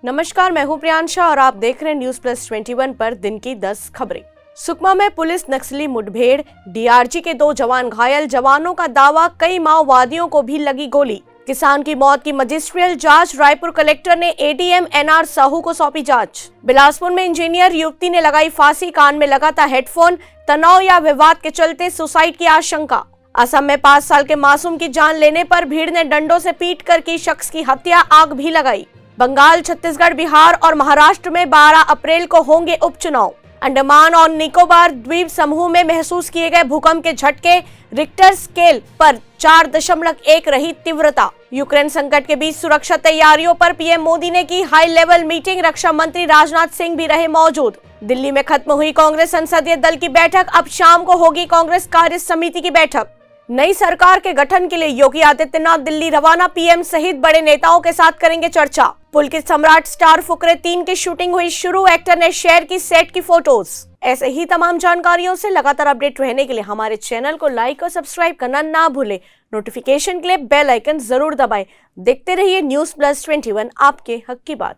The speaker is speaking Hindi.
नमस्कार, मैं हूं प्रियांशा और आप देख रहे हैं न्यूज प्लस 21 पर दिन की 10 खबरें। सुकमा में पुलिस नक्सली मुठभेड़, डीआरजी के 2 जवान घायल, जवानों का दावा कई माओवादियों को भी लगी गोली। किसान की मौत की मजिस्ट्रियल जांच, रायपुर कलेक्टर ने एडीएम एनआर साहू को सौंपी जांच। बिलासपुर में इंजीनियर युवती ने लगाई फांसी, कान में लगा था हेडफोन, तनाव या विवाद के चलते सुसाइड की आशंका। असम में 5 साल के मासूम की जान लेने पर भीड़ ने डंडों से पीटकर की शख्स की हत्या, आग भी लगाई। बंगाल, छत्तीसगढ़, बिहार और महाराष्ट्र में 12 अप्रैल को होंगे उपचुनाव। अंडमान और निकोबार द्वीप समूह में महसूस किए गए भूकंप के झटके, रिक्टर स्केल पर 4.1 रही तीव्रता। यूक्रेन संकट के बीच सुरक्षा तैयारियों पर पीएम मोदी ने की हाई लेवल मीटिंग, रक्षा मंत्री राजनाथ सिंह भी रहे मौजूद। दिल्ली में खत्म हुई कांग्रेस संसदीय दल की बैठक, अब शाम को होगी कांग्रेस कार्य समिति की बैठक। नई सरकार के गठन के लिए योगी आदित्यनाथ दिल्ली रवाना, पीएम सहित बड़े नेताओं के साथ करेंगे चर्चा। पुलकित सम्राट स्टार फुकरे 3 की शूटिंग हुई शुरू, एक्टर ने शेयर की सेट की फोटोज। ऐसे ही तमाम जानकारियों से लगातार अपडेट रहने के लिए हमारे चैनल को लाइक और सब्सक्राइब करना ना भूलें। नोटिफिकेशन के लिए बेल आइकन जरूर दबाएं। देखते रहिए न्यूज प्लस 21, आपके हक की बात।